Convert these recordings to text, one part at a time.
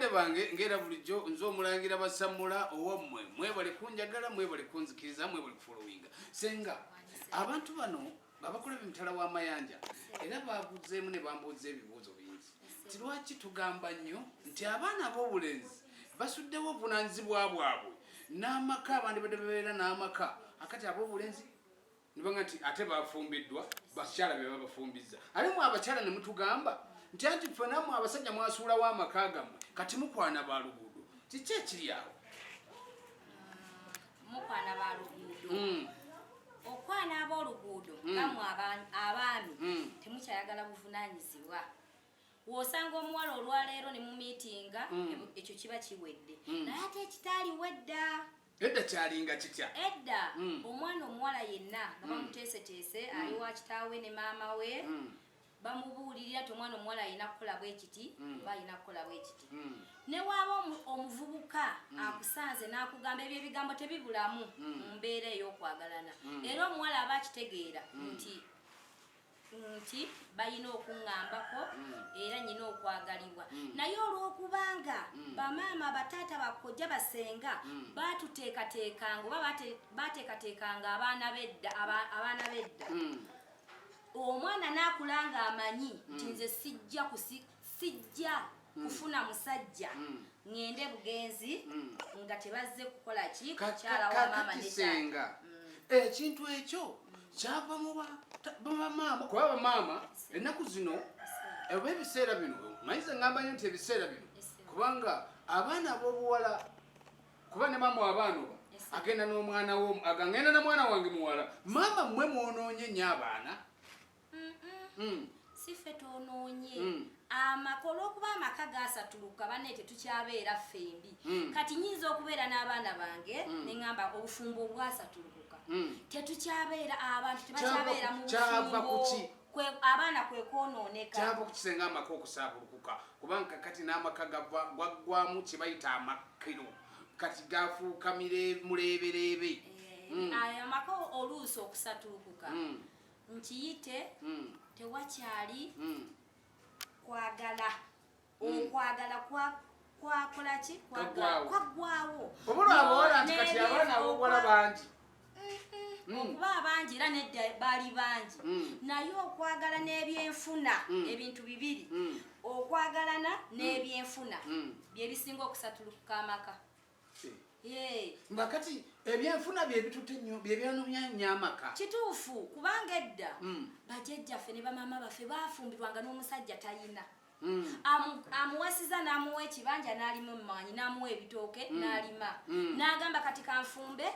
Bazadde bange ngera bulijjo nze omulangira basamula owamwe mwebale kunjagala mwebale kunzikiriza mwebale kufollowinga. Senga abantu bano abakola emitala w'amayanja era babuzeemu ne bambuuza ebibuuzo bingi. Lwaki tugamba nnyo nti abaana ab'obulenzi basuddewo obuvunaanyizibwa bwabwe n'amaka abandi badde babeera n'amaka akati ab'obulenzi nibanga nti ate bafumbiddwa bakyala be babafumbizza. Ate mwe abakyala ne mutugamba nti anti ffe nammwe abasajja mwasuulawo amaka gammwe kati mukwana ba luguudo. Kiki ekiri awo? Mukwana ba luguudo. Okwana ab'oluguudo gammwe abaami temukyayagala buvunaanyizibwa. Wosanga omuwala olwaleero ne mu miitinga ekyo kiba kiwedde. Naye ate ekitaaliwo edda. Edda kyalinga kitya? Edda omwana omuwala yenna nga bamuteeseteese ali wa kitaawe ne maama we bamubuulirira ti omwana omuwala alina kukola bwekiti oba alina kukola bwekiti. Ne waaba omuvubuka akusanze n'akugamba ebyo ebigambo tebibulamu mu mbeera ey'okwagalana. Era omuwala aba akitegeera nti balina okuŋŋambako era nyina okwagalibwa. Naye olw'okubanga bamaama bataata bakojja basenga batuteekateekanga oba bateekateekanga abaana bedda omwana n'akulanga amanyi nti nze sijja kufuna musajja ngende bugenzi nga tebazze kukola ki kukyala wa maama ne Senga ekintu ekyo kyava mu bamaama kuba bamaama ennaku zino oba ebiseera bino manyize ngamba nyo nti ebiseera bino kubanga abaana ab'obuwala kuba ne maama abaana oba agenda n'omwana wo agangenda na mwana wange muwala maama mmwe mwonoonye nnyo abaana. Sife toonoonye amakolo okuba amaka gaasatuluka banne tetukyabeera ffembi. Kati nyinza okubeera n'abaana bange ne ŋŋamba obufumbo obwasatulukuka tetukyabeera abantu tebakyabeera mu bufumbo abaana kwe kwonooneka. Kyava ku kisenga amaka okusaabulukuka kubanga kati n'amaka gwaggwamu kye bayita amakiro kati gafuuka muleebereebe. Ayo amaka oluusi okusatulukuka nkiyite tewakyali kwagala. Okwagala kwakola ki? Kwaggwaawo. Obulwa abawala nti kati abaana ab'obuwala bangi. Okuba abangi era nedda baali bangi. Naye okwagala n'ebyenfuna ebintu bibiri. Okwagalana n'ebyenfuna bye bisinga okusatulukuka amaka. Mbakati ebyenfuna bye bitutte nnyo bye byonomya nnyo amaka. Kituufu kubanga edda bajjajjaffe ne bamaama baffe baafumbirwanga n'omusajja tayina. Amuwasiza n'amuwa ekibanja n'alima emmanyi n'amuwa ebitooke n'alima n'agamba kati kanfumbe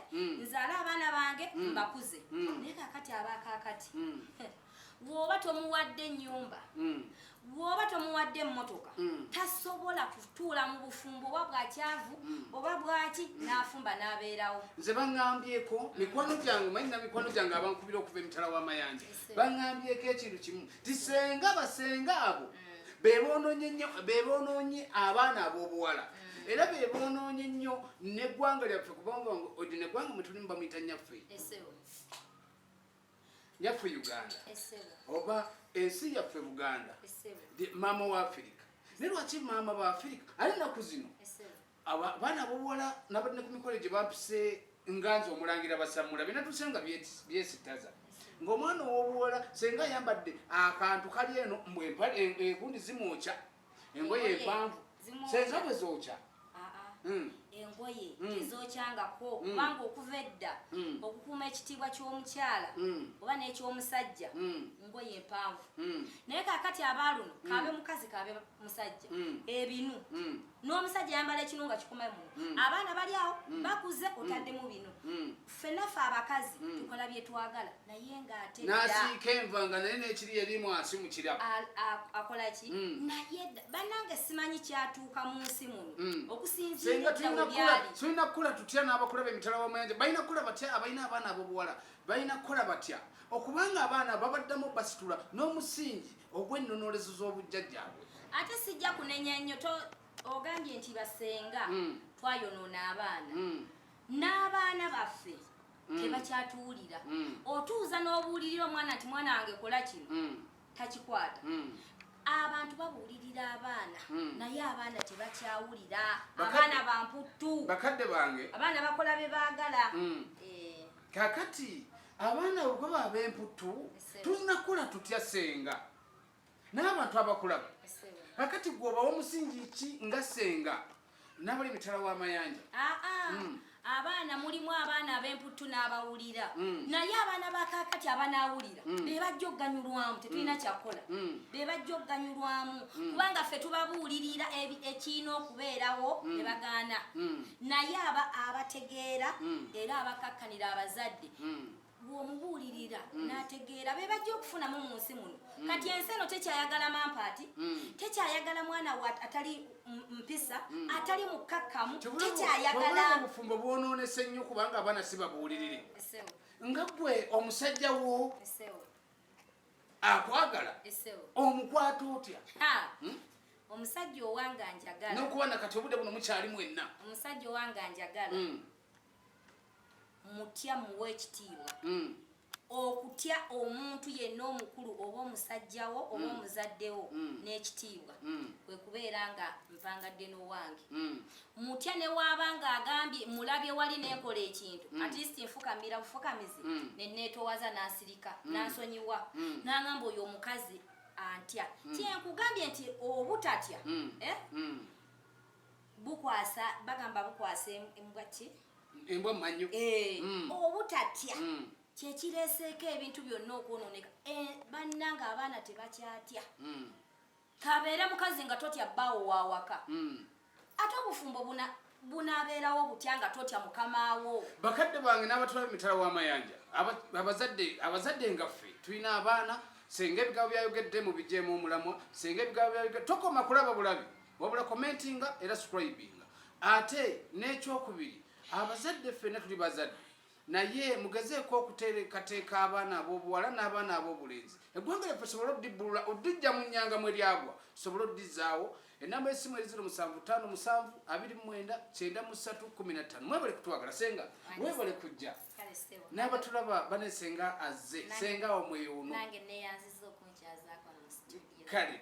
nzaale abaana bange mbakuze. Naye kakati abaakaakati bw'oba tomuwadde ennyumba bw'oba tomuwadde emmotoka tasobola kutuula mu bufumbo oba bwakyavu oba bwaki n'afumba n'abeerawo. Nze baŋŋambyeko mikwano gyange manyi na mikwano gyange abankubira okuva emitala w'amayanja baŋŋambyeko ekintu kimu ti senga basenga abo bebonoonye abaana ab'obuwala era bebonoonye nnyo n'eggwanga lyaffe kubanga odi n'eggwanga mwe tulimu bamuyita nnyaffe Uganda oba ensi yaffe Buganda maama wa Afirika. Naye lwaki maama ba Afirika ali nnaku zino abaana ab'obuwala nabadde ne ku mikolo gye bampise nganzi omulangira basamula binatuuse nga byesittaza ng'omwana ow'obuwala senga ayambadde akantu kali eno enkundi zimwokya engoye empanvu senga bwe zookya engoye tezokyangako kubanga okuva edda okukuuma ekitiibwa ky'omukyala oba n'ekyomusajja ngoye empanvu. Naye kakati abaaluno kabe mukazi kabe musajja ebinu n'omusajja yambala ekinu nga kikuma muno abaana bali awo bakuze otaddemu bino. Ffenaffe abakazi tukola bye twagala naye ng'ate n'asiika enva nga naye n'ekiri erimu asi mu kirabo akola ki? Naye bannange simanyi kyatuuka mu nsi muno okusinziira tulina kukula tutya n'abakola b'emitala w'amayanja balina kukula batya abalina abaana ab'obuwala balina kukola batya okubanga abaana babaddamu basitula n'omusingi ogw'ennonolezo z'obujjajjaabwe. Ate sijja kunenya nnyo ogambye nti basenga twayonoona abaana n'abaana baffe tebakyatuwulira. Otuuza n'obuulirira omwana nti mwana wange kola kino takikwata. abantu babuulirira abaana naye abaana tebakyawulira abaana bamputtu bakadde bange abaana bakola bye baagala kakati abaana bwe baba emputtu tulina kukola tutya Senga n'abantu abakulaba kakati gwobawo omusingi ki nga Senga nabali mitala w'amayanja abaana mulimu abaana ab'emputtu n'abawulira naye abaana bakakati abanaawulira be bajja okuganyulwamu tetulina kyakola be bajja okuganyulwamu kubanga ffe tubabuulirira ekiina okubeerawo ne bagaana naye abategeera era abakakkanira abazadde bw'omubuulirira n'ategeera be bajja okufunamu mu nsi muno kati ensi eno tekyayagala mampaati tekyayagala mwana wa atali mpisa atali mukakkamu tekyayagala obufumbo bwonoonese nnyo kubanga abaana si babuulirire nga ggwe omusajja wo akwagala omukwata otya omusajja owange anjagala n'okuba na kati obudde buno mukyali mwenna omusajja owange anjagala mutya muwe ekitiibwa okutya omuntu yenna omukulu oba omusajjawo oba omuzaddewo n'ekitiibwa kwe kubeera nga nvangadde n'owange mutya ne waabanga agambye mulabye wali neekola ekintu at least nfukamira bufukamizi nenneetowaza n'asirika n'ansonyiwa n'angamba oyo omukazi antya kyenkugambye nti obutatya bukwasa bagamba bukwasa embwa ki embwa manyo obutatya kyekireeseeko ebintu byonna okwonooneka bannanga abaana tebakyatya kabeere mukazi nga totya bbaawo waawaka ate obufumbo bunaabeerawo butya nga totya mukamaawo bakadde bange n'abatwala emitala w'amayanja abazadde nga ffe tulina abaana Senga ebigabo byayogedde mu bijeemu omulamwa Senga ebigabo byayogedde tokoma kulaba bulabi wabula commentinga era subscribinga ate n'ekyokubiri abazadde ffenna tuli bazadde naye mugezeeko okuteekateeka abaana ab'obuwala n'abaana ab'obulenzi eggwanga lyaffe sobola oddibbulula oddijja mu nnyanga mwe lyagwa sobola oddizzaawo enamba y'essimu eri 0757 mwebale kutwagala Senga mwebale kujja n'abatulaba bane Senga azze Senga omwe wuuno nange neeyanziza okunkyazaako mu studio kale